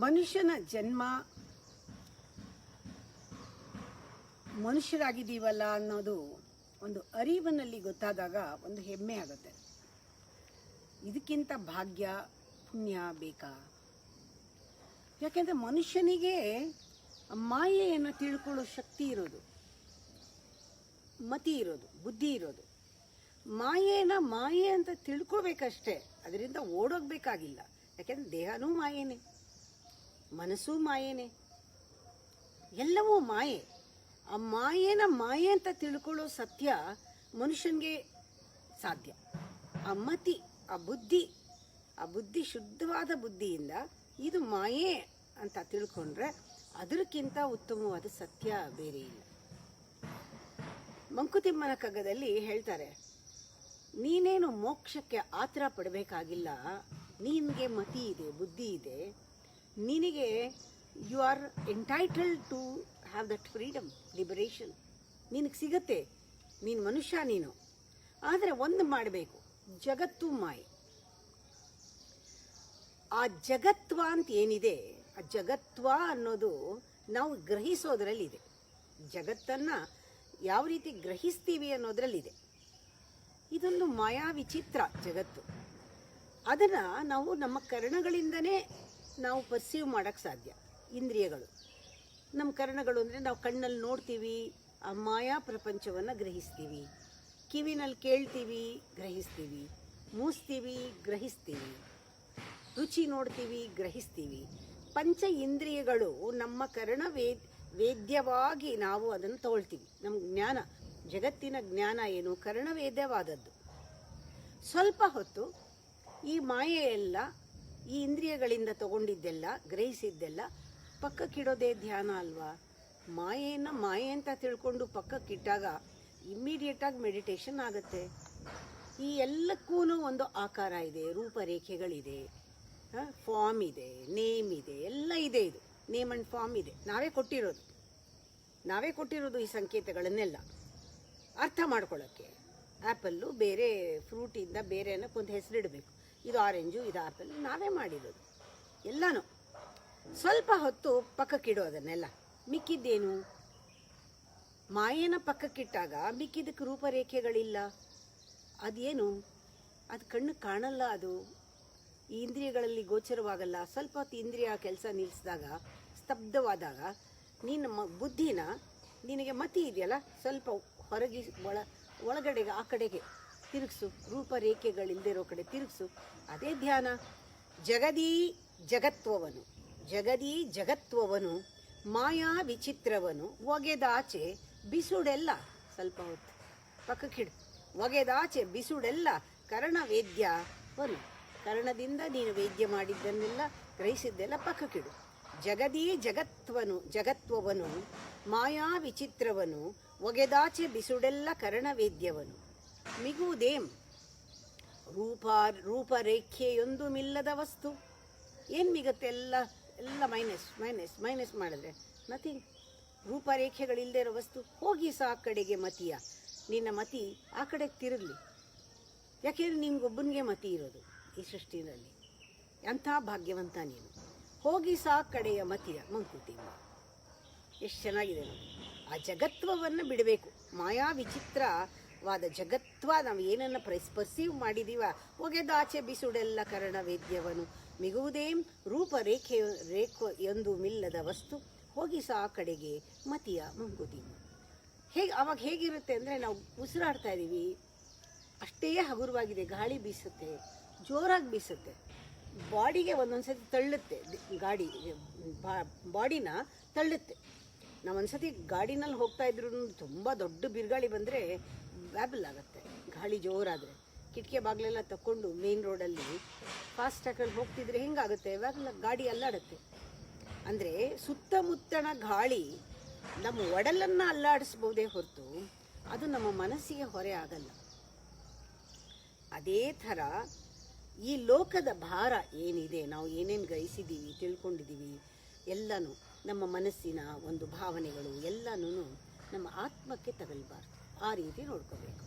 ಮನುಷ್ಯನ ಜನ್ಮ ಮನುಷ್ಯರಾಗಿದ್ದೀವಲ್ಲ ಅನ್ನೋದು ಒಂದು ಅರಿವಿನಲ್ಲಿ ಗೊತ್ತಾದಾಗ ಒಂದು ಹೆಮ್ಮೆ ಆಗುತ್ತೆ. ಇದಕ್ಕಿಂತ ಭಾಗ್ಯ ಪುಣ್ಯ ಬೇಕಾ? ಯಾಕೆಂದರೆ ಮನುಷ್ಯನಿಗೆ ಮಾಯೆಯನ್ನು ತಿಳ್ಕೊಳ್ಳೋ ಶಕ್ತಿ ಇರೋದು, ಮತಿ ಇರೋದು, ಬುದ್ಧಿ ಇರೋದು. ಮಾಯೆ ಅಂತ ತಿಳ್ಕೋಬೇಕಷ್ಟೇ, ಅದರಿಂದ ಓಡೋಗ್ಬೇಕಾಗಿಲ್ಲ. ಯಾಕೆಂದರೆ ದೇಹನೂ ಮಾಯೇನೆ, ಮನಸ್ಸೂ ಮಾಯೇನೆ, ಎಲ್ಲವೂ ಮಾಯೆ. ಆ ಮಾಯೆ ಅಂತ ತಿಳ್ಕೊಳ್ಳೋ ಸತ್ಯ ಮನುಷ್ಯನಿಗೆ ಸಾಧ್ಯ. ಆ ಮತಿ, ಆ ಬುದ್ಧಿ ಶುದ್ಧವಾದ ಬುದ್ಧಿಯಿಂದ ಇದು ಮಾಯೆ ಅಂತ ತಿಳ್ಕೊಂಡ್ರೆ ಅದಕ್ಕಿಂತ ಉತ್ತಮವಾದ ಸತ್ಯ ಬೇರೆ ಇಲ್ಲ. ಮಂಕುತಿಮ್ಮನ ಕಗ್ಗದಲ್ಲಿ ಹೇಳ್ತಾರೆ, ನೀನೇನು ಮೋಕ್ಷಕ್ಕೆ ಆತರ ಪಡಬೇಕಾಗಿಲ್ಲ, ನಿನಗೆ ಮತಿ ಇದೆ, ಬುದ್ಧಿ ಇದೆ, ನಿನಗೆ you are entitled to have that freedom, liberation ನಿನಗೆ ಸಿಗತ್ತೆ. ನೀನು ಮನುಷ್ಯ ನೀನು. ಆದರೆ ಒಂದು ಮಾಡಬೇಕು, ಜಗತ್ತು ಮಾಯೆ. ಆ ಜಗತ್ವ ಅಂತ ಏನಿದೆ, ಆ ಜಗತ್ವ ಅನ್ನೋದು ನಾವು ಗ್ರಹಿಸೋದ್ರಲ್ಲಿದೆ. ಜಗತ್ತನ್ನು ಯಾವ ರೀತಿ ಗ್ರಹಿಸ್ತೀವಿ ಅನ್ನೋದ್ರಲ್ಲಿದೆ. ಇದೊಂದು ಮಾಯಾ ವಿಚಿತ್ರ ಜಗತ್ತು. ಅದನ್ನು ನಾವು ನಮ್ಮ ಕರ್ಣಗಳಿಂದನೇ ನಾವು ಪರ್ಸೀವ್ ಮಾಡೋಕ್ಕೆ ಸಾಧ್ಯ. ಇಂದ್ರಿಯಗಳು, ನಮ್ಮ ಕರ್ಣಗಳು ಅಂದರೆ ನಾವು ಕಣ್ಣಲ್ಲಿ ನೋಡ್ತೀವಿ, ಆ ಮಾಯಾ ಪ್ರಪಂಚವನ್ನು ಗ್ರಹಿಸ್ತೀವಿ. ಕಿವಿನಲ್ಲಿ ಕೇಳ್ತೀವಿ, ಗ್ರಹಿಸ್ತೀವಿ. ಮೂಸ್ತೀವಿ, ಗ್ರಹಿಸ್ತೀವಿ. ರುಚಿ ನೋಡ್ತೀವಿ, ಗ್ರಹಿಸ್ತೀವಿ. ಪಂಚ ಇಂದ್ರಿಯಗಳು ನಮ್ಮ ವೇದ್ಯವಾಗಿ ನಾವು ಅದನ್ನು ತಗೊಳ್ತೀವಿ. ನಮ್ಮ ಜ್ಞಾನ, ಜಗತ್ತಿನ ಜ್ಞಾನ ಏನು, ಕರ್ಣವೇದ್ಯವಾದದ್ದು. ಸ್ವಲ್ಪ ಹೊತ್ತು ಈ ಮಾಯೆಯೆಲ್ಲ, ಈ ಇಂದ್ರಿಯಗಳಿಂದ ತಗೊಂಡಿದ್ದೆಲ್ಲ, ಗ್ರಹಿಸಿದ್ದೆಲ್ಲ ಪಕ್ಕಕ್ಕಿಡೋದೇ ಧ್ಯಾನ ಅಲ್ವಾ? ಮಾಯೆಯನ್ನು ಮಾಯೆ ಅಂತ ತಿಳ್ಕೊಂಡು ಪಕ್ಕಕ್ಕಿಟ್ಟಾಗ ಇಮ್ಮಿಡಿಯೇಟಾಗಿ ಮೆಡಿಟೇಷನ್ ಆಗುತ್ತೆ. ಈ ಎಲ್ಲಕ್ಕೂ ಒಂದು ಆಕಾರ ಇದೆ, ರೂಪರೇಖೆಗಳಿದೆ, ಫಾರ್ಮ್ ಇದೆ, ನೇಮ್ ಇದೆ, ಎಲ್ಲ ಇದೆ. ಇದು ನೇಮ್ ಆ್ಯಂಡ್ ಫಾರ್ಮ್ ಇದೆ. ನಾವೇ ಕೊಟ್ಟಿರೋದು ಈ ಸಂಕೇತಗಳನ್ನೆಲ್ಲ ಅರ್ಥ ಮಾಡ್ಕೊಳ್ಳೋಕ್ಕೆ. ಆ್ಯಪಲ್ಲು ಬೇರೆ, ಫ್ರೂಟಿಂದ ಬೇರೆ ಅನ್ನೋಕ್ಕೊಂದು ಹೆಸರಿಡಬೇಕು. ಇದು ಆರೆಂಜು, ಇದು ಆ್ಯಪಲ್, ನಾವೇ ಮಾಡಿರೋದು ಎಲ್ಲನೂ. ಸ್ವಲ್ಪ ಹೊತ್ತು ಪಕ್ಕಕ್ಕಿಡೋದನ್ನೆಲ್ಲ. ಮಿಕ್ಕಿದ್ದೇನು? ಮಾಯೆನ ಪಕ್ಕಕ್ಕಿಟ್ಟಾಗ ಮಿಕ್ಕಿದ್ದಕ್ಕೆ ರೂಪರೇಖೆಗಳಿಲ್ಲ. ಅದೇನು? ಅದು ಕಣ್ಣು ಕಾಣಲ್ಲ, ಅದು ಈ ಇಂದ್ರಿಯಗಳಲ್ಲಿ ಗೋಚರವಾಗಲ್ಲ. ಸ್ವಲ್ಪ ಹೊತ್ತು ಇಂದ್ರಿಯ ಕೆಲಸ ನಿಲ್ಲಿಸಿದಾಗ, ಸ್ತಬ್ಧವಾದಾಗ, ನೀನು ಬುದ್ಧಿನ, ನಿನಗೆ ಮತಿ ಇದೆಯಲ್ಲ, ಸ್ವಲ್ಪ ಹೊರಗೆ ಒಳಗಡೆಗೆ ಆ ಕಡೆಗೆ ತಿರುಗಿಸು, ರೂಪರೇಖೆಗಳಿಲ್ಲದಿರೋ ಕಡೆ ತಿರುಗಿಸು. ಅದೇ ಧ್ಯಾನ. ಜಗದೀ ಜಗತ್ವವನು ಮಾಯಾ ವಿಚಿತ್ರವನು ಒಗೆದಾಚೆ ಬಿಸುಡೆಲ್ಲ. ಸ್ವಲ್ಪ ಹೊತ್ತು ಪಕ್ಕಕ್ಕಿಡು. ಒಗೆದಾಚೆ ಬಿಸುಡೆಲ್ಲ ಕರ್ಣವೇದ್ಯವನು. ಕರ್ಣದಿಂದ ನೀನು ವೇದ್ಯ ಮಾಡಿದ್ದನ್ನೆಲ್ಲ, ಗ್ರಹಿಸಿದ್ದೆಲ್ಲ ಪಕ್ಕಕ್ಕಿಡು. ಜಗದೀ ಜಗತ್ವವನು ಮಾಯಾ ವಿಚಿತ್ರವನು ಒಗೆದಾಚೆ ಬಿಸುಡೆಲ್ಲ ಕರ್ಣವೇದ್ಯವನು. ಮಿಗುವುದೇಂ ರೂಪರೇಖೆಯೊಂದು ಮಿಲ್ಲದ ವಸ್ತು. ಏನು ಮಿಗುತ್ತೆ? ಎಲ್ಲ ಮೈನಸ್ ಮಾಡಿದ್ರೆ ನಥಿಂಗ್. ರೂಪರೇಖೆಗಳಿಲ್ಲದೆ ಇರೋ ವಸ್ತು. ಹೋಗಿ ಸಾ ಕಡೆಗೆ ಮತಿಯ, ನಿನ್ನ ಮತಿ ಆ ಕಡೆಗೆ ತಿರುಗಲಿ. ಯಾಕೆಂದರೆ ನಿನ್ಗೊಬ್ಬನಿಗೆ ಮತಿ ಇರೋದು ಈ ಸೃಷ್ಟಿನಲ್ಲಿ. ಅಂಥ ಭಾಗ್ಯವಂತ ನೀನು. ಹೋಗಿ ಸಾ ಕಡೆಯ ಮತಿಯ ಮಂಕುತಿಮ್ಮ. ಎಷ್ಟು ಚೆನ್ನಾಗಿದೆ ನೋಡಿ. ಆ ಜಗತ್ವವನ್ನು ಬಿಡಬೇಕು. ಮಾಯಾ ವಿಚಿತ್ರವಾದ ಜಗತ್ವ ನಾವು ಏನನ್ನು ಪರ್ಸೀವ್ ಮಾಡಿದೀವ, ಒಗೆದಾಚೆ ಬಿಸುಡೆಲ್ಲ ಕರ್ಣವೇದ್ಯವನು. ಮಿಗುವುದೇಂ ರೂಪರೇಖೆಯೊಂದು ಮಿಲ್ಲದ ವಸ್ತು. ಹೋಗಿ ಸಾ ಕಡೆಗೆ ಮತಿಯ ಮಂಕುತಿಮ್ಮ. ಅವಾಗ ಹೇಗಿರುತ್ತೆ ಅಂದರೆ, ನಾವು ಉಸಿರಾಡ್ತಾ ಇದ್ದೀವಿ, ಅಷ್ಟೇ ಹಗುರವಾಗಿದೆ, ಗಾಳಿ ಬೀಸುತ್ತೆ, ಜೋರಾಗಿ ಬೀಸುತ್ತೆ, ಬಾಡಿಗೆ ಒಂದೊಂದು ಸತಿ ತಳ್ಳುತ್ತೆ. ಬಾಡಿನ ತಳ್ಳುತ್ತೆ. ನಾವು ಒಂದ್ಸತಿ ಗಾಡಿನಲ್ಲಿ ಹೋಗ್ತಾ ಇದ್ರು, ತುಂಬ ದೊಡ್ಡ ಬಿರುಗಾಳಿ ಬಂದರೆ ವ್ಯಾಬಲ್ ಆಗುತ್ತೆ. ಗಾಳಿ ಜೋರಾದರೆ ಕಿಟಕಿ ಬಾಗಿಲೆಲ್ಲ ತಕ್ಕೊಂಡು ಮೇನ್ ರೋಡಲ್ಲಿ ಫಾಸ್ಟಾಗಿ ಹೋಗ್ತಿದ್ರೆ ಹೆಂಗಾಗುತ್ತೆ? ಗಾಡಿ ಅಲ್ಲಾಡುತ್ತೆ. ಅಂದರೆ ಸುತ್ತಮುತ್ತಣ ಗಾಳಿ ನಮ್ಮ ಒಡಲನ್ನು ಅಲ್ಲಾಡಿಸ್ಬೋದೇ ಹೊರತು ಅದು ನಮ್ಮ ಮನಸ್ಸಿಗೆ ಹೊರೆ ಆಗಲ್ಲ. ಅದೇ ಥರ ಈ ಲೋಕದ ಭಾರ ಏನಿದೆ, ನಾವು ಏನೇನು ಗ್ರಹಿಸಿದ್ದೀವಿ, ತಿಳ್ಕೊಂಡಿದ್ದೀವಿ, ಎಲ್ಲನೂ ನಮ್ಮ ಮನಸ್ಸಿನ ಒಂದು ಭಾವನೆಗಳು ಎಲ್ಲನೂ ನಮ್ಮ ಆತ್ಮಕ್ಕೆ ತಗಲ್ಬಾರ್ದು. ಆ ರೀತಿ ನೋಡ್ಕೋಬೇಕು.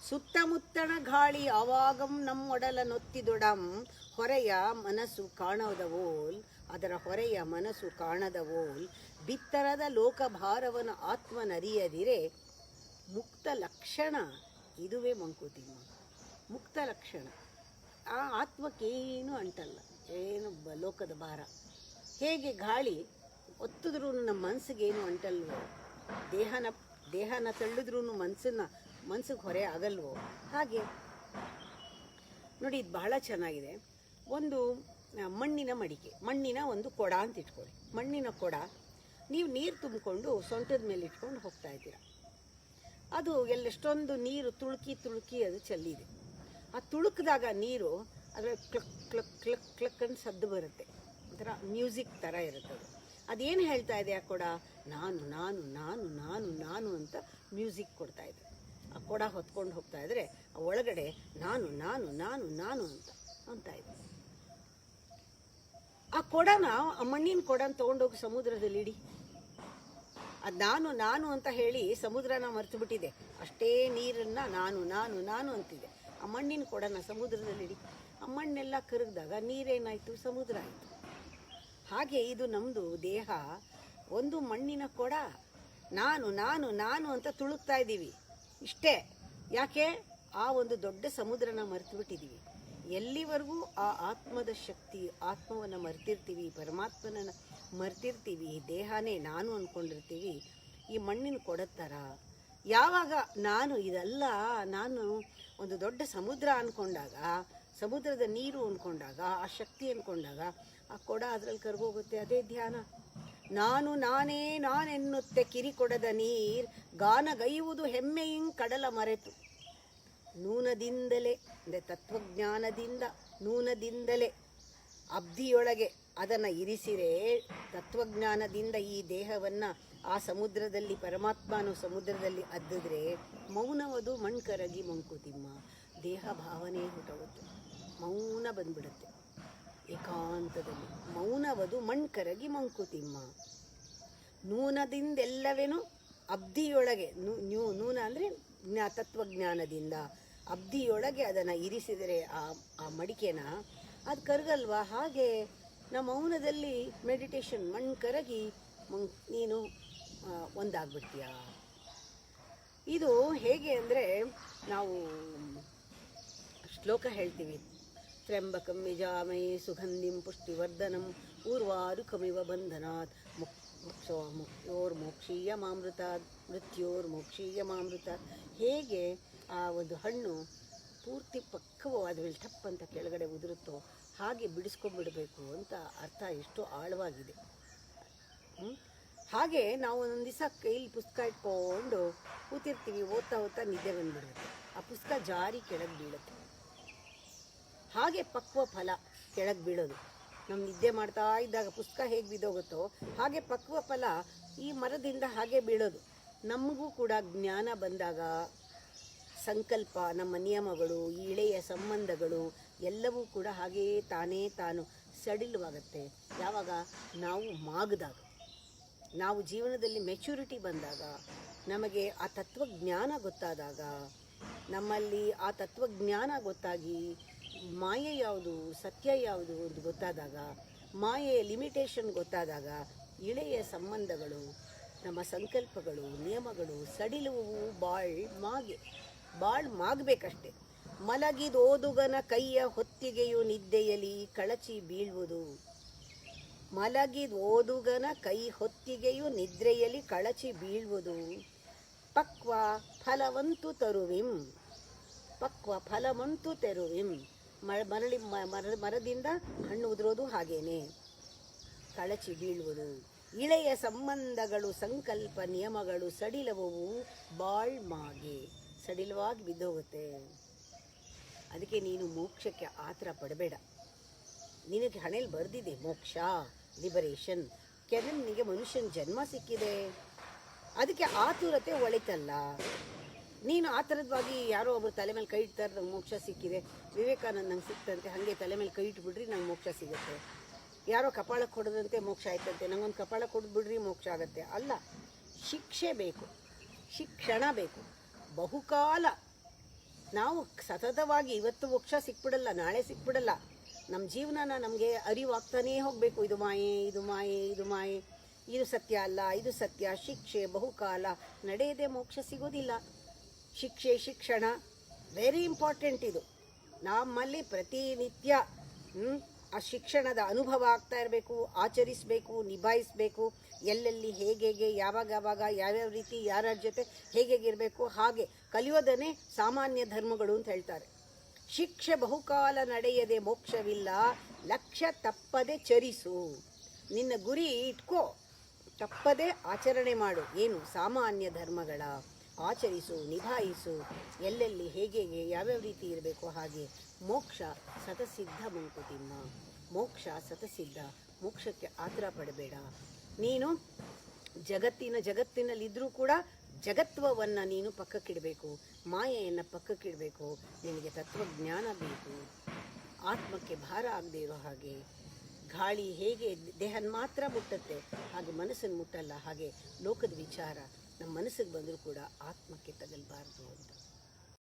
ಸುತ್ತಮುತ್ತಣ ಗಾಳಿ ಆವಾಗಂ ನಮ್ಮೊಡಲ ನೊತ್ತಿದೊಡಂ ಹೊರೆಯ ಮನಸ್ಸು ಕಾಣದವೋಲ್, ಅದರ ಹೊರೆಯ ಮನಸ್ಸು ಕಾಣದವೋಲ್, ಬಿತ್ತರದ ಲೋಕಭಾರವನ ಆತ್ಮನರಿಯದಿರೆ ಮುಕ್ತ ಲಕ್ಷಣ. ಇದುವೇ ಮಂಕುತಿಮ್ಮ, ಮುಕ್ತ ಲಕ್ಷಣ. ಆ ಆತ್ಮಕ್ಕೇನು ಅಂಟಲ್ಲ, ಏನು ಲೋಕದ ಭಾರ. ಹೇಗೆ ಗಾಳಿ ಒತ್ತಿದ್ರೂ ನಮ್ಮ ಮನಸ್ಸಿಗೇನು ಅಂಟಲ್ವೋ, ದೇಹನ ತಳ್ಳಿದ್ರೂ ಮನಸ್ಸಿಗೆ ಹೊರೆ ಆಗಲ್ವೋ, ಹಾಗೆ ನೋಡಿ. ಇದು ಬಹಳ ಚೆನ್ನಾಗಿದೆ. ಒಂದು ಮಣ್ಣಿನ ಮಡಿಕೆ, ಮಣ್ಣಿನ ಒಂದು ಕೊಡ ಅಂತ ಇಟ್ಕೊಳ್ಳಿ. ಮಣ್ಣಿನ ಕೊಡ ನೀವು ನೀರು ತುಂಬಿಕೊಂಡು ಸೊಂಟದ ಮೇಲೆ ಇಟ್ಕೊಂಡು ಹೋಗ್ತಾ ಇದ್ದೀರಾ. ಅದು ಎಷ್ಟೊಂದು ನೀರು ತುಳುಕಿ ಅದು ಚೆಲ್ಲಿದೆ. ಆ ತುಳುಕಿದಾಗ ನೀರು ಅದರ ಕ್ಲಕ್ ಕ್ಲಕ್ ಕ್ಲಕ್ ಕ್ಲಕ್ ಅಂತ ಸದ್ದು ಬರುತ್ತೆ, ಒಂಥರ ಮ್ಯೂಸಿಕ್ ಥರ ಇರುತ್ತೆ ಅದು. ಅದೇನು ಹೇಳ್ತಾ ಇದೆ ಆ ಕೊಡ? ನಾನು ನಾನು ನಾನು ನಾನು ನಾನು ಅಂತ ಮ್ಯೂಸಿಕ್ ಕೊಡ್ತಾ ಇದೆ. ಆ ಕೊಡ ಹೊತ್ಕೊಂಡು ಹೋಗ್ತಾ ಇದ್ರೆ ಆ ಒಳಗಡೆ ನಾನು ನಾನು ನಾನು ನಾನು ಅಂತ ಇದೆ. ಆ ಕೊಡನ, ಆ ಮಣ್ಣಿನ ಕೊಡನ ತೊಗೊಂಡೋಗಿ ಸಮುದ್ರದಲ್ಲಿ ಇಡಿ. ಅದು ನಾನು ನಾನು ಅಂತ ಹೇಳಿ ಸಮುದ್ರನ ಮರೆತು ಬಿಟ್ಟಿದೆ. ಅಷ್ಟೇ ನೀರನ್ನು ನಾನು ನಾನು ನಾನು ಅಂತಿದೆ. ಆ ಮಣ್ಣಿನ ಕೊಡನ ಸಮುದ್ರದಲ್ಲಿ ಇಡಿ. ಆ ಮಣ್ಣೆಲ್ಲ ಕರಗಿದಾಗ ನೀರೇನಾಯಿತು? ಸಮುದ್ರ ಆಯಿತು. ಹಾಗೆ ಇದು ನಮ್ಮದು ದೇಹ ಒಂದು ಮಣ್ಣಿನ ಕೊಡ. ನಾನು ನಾನು ನಾನು ಅಂತ ತುಳುಕ್ತಾ ಇದ್ದೀವಿ ಇಷ್ಟೇ. ಯಾಕೆ? ಆ ಒಂದು ದೊಡ್ಡ ಸಮುದ್ರನ ಮರೆತು ಬಿಟ್ಟಿದ್ದೀವಿ. ಎಲ್ಲಿವರೆಗೂ ಆ ಆತ್ಮದ ಶಕ್ತಿ, ಆತ್ಮವನ್ನು ಮರ್ತಿರ್ತೀವಿ, ಪರಮಾತ್ಮನ ಮರ್ತಿರ್ತೀವಿ, ದೇಹನೇ ನಾನು ಅಂದ್ಕೊಂಡಿರ್ತೀವಿ, ಈ ಮಣ್ಣಿನ ಕೊಡದ ಥರ. ಯಾವಾಗ ನಾನು ಇದಲ್ಲ, ನಾನು ಒಂದು ದೊಡ್ಡ ಸಮುದ್ರ ಅಂದ್ಕೊಂಡಾಗ, ಸಮುದ್ರದ ನೀರು ಅಂದ್ಕೊಂಡಾಗ, ಆ ಶಕ್ತಿ ಅಂದ್ಕೊಂಡಾಗ ಆ ಕೊಡ ಅದರಲ್ಲಿ ಕರ್ಗೋಗುತ್ತೆ. ಅದೇ ಧ್ಯಾನ. ನಾನು ನಾನೇ ನಾನೆನ್ನುತ್ತೆ ಕಿರಿಕೊಡದ ನೀರ್ ಗಾನಗೈಯುವುದು ಹೆಮ್ಮೆಯಿಂಗ್ ಕಡಲ ಮರೆತು. ನೂನದಿಂದಲೇ ಅಂದರೆ ತತ್ವಜ್ಞಾನದಿಂದ, ನೂನದಿಂದಲೇ ಅಬ್ಧಿಯೊಳಗೆ ಅದನ್ನು ಇರಿಸಿರೆ, ತತ್ವಜ್ಞಾನದಿಂದ ಈ ದೇಹವನ್ನು ಆ ಸಮುದ್ರದಲ್ಲಿ, ಪರಮಾತ್ಮನು ಸಮುದ್ರದಲ್ಲಿ ಅದ್ದಿದ್ರೆ, ಮೌನವದು ಮಣ್ಕರಗಿ ಮಂಕುತಿಮ್ಮ. ದೇಹ ಭಾವನೆ ಹೊರಟೋಗುತ್ತೆ, ಮೌನ ಬಂದ್ಬಿಡುತ್ತೆ. ಏಕಾಂತದಲ್ಲಿ ಮೌನವದು ಮಣ್ಕರಗಿ ಮಂಕುತಿಮ್ಮ. ನೂನದಿಂದೆಲ್ಲವೇನು ಅಬ್ಧಿಯೊಳಗೆ, ನೂನ ಅಂದರೆ ತತ್ವಜ್ಞಾನದಿಂದ ಅಬ್ಧಿಯೊಳಗೆ ಅದನ್ನು ಇರಿಸಿದರೆ ಆ ಮಡಿಕೆನ, ಅದು ಕರಗಲ್ವಾ? ಹಾಗೆ ನಮ್ಮ ಮೌನದಲ್ಲಿ ಮೆಡಿಟೇಷನ್ ಮಣ್ಕರಗಿ ನೀನು ಒಂದಾಗ್ಬಿಡ್ತೀಯ. ಇದು ಹೇಗೆ ಅಂದರೆ, ನಾವು ಶ್ಲೋಕ ಹೇಳ್ತೀವಿ, ತ್ರ್ಯಂಬಕಂ ಯಜಾಮಹೇ ಸುಗಂಧಿಂ ಪುಷ್ಟಿವರ್ಧನಂ ಊರ್ವಾರುಕಮಿವ ಬಂಧನಾತ್ ಮೃತ್ಯೋರ್ಮೋಕ್ಷೀಯಮಾಮೃತಾತ್ ಮೃತ್ಯೋರ್ಮೋಕ್ಷೀಯಮಾಮೃತಾತ್. ಹೇಗೆ ಆ ಒಂದು ಹಣ್ಣು ಪೂರ್ತಿ ಪಕ್ವವಾದ ಮೇಲೆ ಟಪ್ ಅಂತ ಕೆಳಗಡೆ ಉದುರುತ್ತೋ ಹಾಗೆ ಬಿಡಿಸ್ಕೊಂಡ್ಬಿಡಬೇಕು ಅಂತ ಅರ್ಥ. ಎಷ್ಟು ಆಳವಾಗಿದೆ. ಹಾಗೆ ನಾವು ಒಂದೊಂದು ದಿವಸ ಕೈಲಿ ಪುಸ್ತಕ ಇಟ್ಕೊಂಡು ಕೂತಿರ್ತೀವಿ, ಓದ್ತಾ ನಿದ್ದೆ ಬಂದುಬಿಡುತ್ತೆ. ಆ ಪುಸ್ತಕ ಜಾರಿ ಕೆಳಗೆ ಬೀಳುತ್ತೆ. ಹಾಗೆ ಪಕ್ವ ಫಲ ಕೆಳಗೆ ಬೀಳೋದು. ನಮ್ಮ ನಿದ್ದೆ ಮಾಡ್ತಾ ಇದ್ದಾಗ ಪುಸ್ತಕ ಹೇಗೆ ಬಿದ್ದೋಗುತ್ತೋ ಹಾಗೆ ಪಕ್ವ ಫಲ ಈ ಮರದಿಂದ ಹಾಗೆ ಬೀಳೋದು. ನಮಗೂ ಕೂಡ ಜ್ಞಾನ ಬಂದಾಗ ಸಂಕಲ್ಪ, ನಮ್ಮ ನಿಯಮಗಳು, ಇಳೆಯ ಸಂಬಂಧಗಳು ಎಲ್ಲವೂ ಕೂಡ ಹಾಗೆಯೇ ತಾನು ಸಡಿಲವಾಗುತ್ತೆ. ಯಾವಾಗ? ನಾವು ಮಾಗಿದಾಗ, ನಾವು ಜೀವನದಲ್ಲಿ ಮೆಚುರಿಟಿ ಬಂದಾಗ, ನಮಗೆ ಆ ತತ್ವಜ್ಞಾನ ಗೊತ್ತಾದಾಗ, ನಮ್ಮಲ್ಲಿ ಆ ತತ್ವಜ್ಞಾನ ಗೊತ್ತಾಗಿ ಮಾಯೆ ಯಾವುದು, ಸತ್ಯ ಯಾವುದು ಅಂತ ಗೊತ್ತಾದಾಗ, ಮಾಯೆಯ ಲಿಮಿಟೇಷನ್ ಗೊತ್ತಾದಾಗ, ಇಳೆಯ ಸಂಬಂಧಗಳು, ನಮ್ಮ ಸಂಕಲ್ಪಗಳು, ನಿಯಮಗಳು ಸಡಿಲುವು ಬಾಳ್ ಮಾಗಬೇಕಷ್ಟೆ. ಮಲಗಿದೋದುಗನ ಕೈಯ ಹೊತ್ತಿಗೆಯು ನಿದ್ದೆಯಲಿ ಕಳಚಿ ಬೀಳುವುದು. ಮಲಗಿದೋದುಗನ ಕೈ ಹೊತ್ತಿಗೆಯು ನಿದ್ರೆಯಲ್ಲಿ ಕಳಚಿ ಬೀಳುವುದು. ಪಕ್ವ ಫಲವಂತು ತರುವಿಂ, ಪಕ್ವ ಫಲವಂತು ತೆರುವಿಂ. ಮರದಿಂದ ಹಣ್ಣು ಉದುರೋದು ಹಾಗೇನೆ, ಕಳಚಿ ಬೀಳುವುದು. ಇಳೆಯ ಸಂಬಂಧಗಳು, ಸಂಕಲ್ಪ, ನಿಯಮಗಳು ಸಡಿಲವು ಮಾಗೆ, ಸಡಿಲವಾಗಿ ಬಿದ್ದೋಗುತ್ತೆ. ಅದಕ್ಕೆ ನೀನು ಮೋಕ್ಷಕ್ಕೆ ಆತರ ಪಡಬೇಡ. ನಿನಗೆ ಹಣೆಯಲ್ಲಿ ಬರೆದಿದೆ ಮೋಕ್ಷ, ಲಿಬರೇಷನ್. ನಿನಗೆ ಮನುಷ್ಯನ ಜನ್ಮ ಸಿಕ್ಕಿದೆ, ಅದಕ್ಕೆ ಆತುರತೆ ಒಳಿತಲ್ಲ. ನೀನು ಆ ಥರದ್ವಾಗಿ ಯಾರೋ ಒಬ್ಬರು ತಲೆ ಮೇಲೆ ಕೈ ಇಡ್ತಾರೆ, ನಂಗೆ ಮೋಕ್ಷ ಸಿಕ್ಕಿದೆ, ವಿವೇಕಾನಂದ ನಂಗೆ ಸಿಕ್ತಂತೆ, ಹಾಗೆ ತಲೆ ಮೇಲೆ ಕೈ ಇಟ್ಬಿಡ್ರಿ ನಂಗೆ ಮೋಕ್ಷ ಸಿಗುತ್ತೆ. ಯಾರೋ ಕಪಾಳಕ್ಕೆ ಹೊಡೆದಂತೆ ಮೋಕ್ಷ ಆಯ್ತಂತೆ, ನಂಗೊಂದು ಕಪಾಳ ಕೊಡ್ಬಿಡ್ರಿ ಮೋಕ್ಷ ಆಗುತ್ತೆ. ಅಲ್ಲ, ಶಿಕ್ಷೆ ಬೇಕು, ಶಿಕ್ಷಣ ಬೇಕು, ಬಹುಕಾಲ ನಾವು ಸತತವಾಗಿ ಇವತ್ತು ಮೋಕ್ಷ ಸಿಕ್ಬಿಡಲ್ಲ, ನಾಳೆ ಸಿಕ್ಬಿಡಲ್ಲ. ನಮ್ಮ ಜೀವನನ ನಮಗೆ ಅರಿವಾಗ್ತಾನೇ ಹೋಗಬೇಕು. ಇದು ಮಾಯೆ, ಇದು ಮಾಯೆ, ಇದು ಮಾಯೆ, ಇದು ಸತ್ಯ ಅಲ್ಲ, ಇದು ಸತ್ಯ. ಶಿಕ್ಷೆ ಬಹುಕಾಲ ನಡೆಯದೆ ಮೋಕ್ಷ ಸಿಗೋದಿಲ್ಲ. ಶಿಕ್ಷೆ, ಶಿಕ್ಷಣ ವೆರಿ ಇಂಪಾರ್ಟೆಂಟ್. ಇದು ನಮ್ಮಲ್ಲಿ ಪ್ರತಿನಿತ್ಯ ಆ ಶಿಕ್ಷಣದ ಅನುಭವ ಆಗ್ತಾ ಇರಬೇಕು, ಆಚರಿಸಬೇಕು, ನಿಭಾಯಿಸಬೇಕು. ಎಲ್ಲೆಲ್ಲಿ ಹೇಗೆ ಯಾವಾಗ ಯಾವ್ಯಾವ ರೀತಿ ಯಾರ್ಯಾರ ಜೊತೆ ಹೇಗೆ ಇರಬೇಕು, ಹಾಗೆ ಕಲಿಯೋದನ್ನೇ ಸಾಮಾನ್ಯ ಧರ್ಮಗಳು ಅಂತ ಹೇಳ್ತಾರೆ. ಶಿಕ್ಷೆ ಬಹುಕಾಲ ನಡೆಯದೆ ಮೋಕ್ಷವಿಲ್ಲ, ಲಕ್ಷ್ಯ ತಪ್ಪದೆ ಚರಿಸು. ನಿನ್ನ ಗುರಿ ಇಟ್ಕೋ, ತಪ್ಪದೆ ಆಚರಣೆ ಮಾಡು. ಏನು? ಸಾಮಾನ್ಯ ಧರ್ಮಗಳ ಆಚರಿಸು, ನಿಭಾಯಿಸು. ಎಲ್ಲೆಲ್ಲಿ ಹೇಗೆ ಯಾವ್ಯಾವ ರೀತಿ ಇರಬೇಕು ಹಾಗೆ. ಮೋಕ್ಷ ಸತಸಿದ್ಧ ಮಂಕುತಿಮ್ಮ, ಮೋಕ್ಷ ಸತಸಿದ್ಧ. ಮೋಕ್ಷಕ್ಕೆ ಆತರ ಪಡಬೇಡ. ನೀನು ಜಗತ್ತಿನಲ್ಲಿದ್ದರೂ ಕೂಡ ಜಗತ್ವವನ್ನು ನೀನು ಪಕ್ಕಕ್ಕಿಡಬೇಕು, ಮಾಯೆಯನ್ನು ಪಕ್ಕಕ್ಕಿಡಬೇಕು. ನಿನಗೆ ತತ್ವಜ್ಞಾನ ಬೇಕು. ಆತ್ಮಕ್ಕೆ ಭಾರ ಆಗದೆ ಇರೋ ಹಾಗೆ. ಗಾಳಿ ಹೇಗೆ ದೇಹನ ಮಾತ್ರ ಮುಟ್ಟುತ್ತೆ, ಹಾಗೆ ಮನಸ್ಸನ್ನು ಮುಟ್ಟಲ್ಲ. ಹಾಗೆ ಲೋಕದ ವಿಚಾರ ನಮ್ಮ ಮನಸ್ಸಿಗೆ ಬಂದರೂ ಕೂಡ ಆತ್ಮಕ್ಕೆ ತಗಲ್ಬಾರ್ದು ಅಂತ.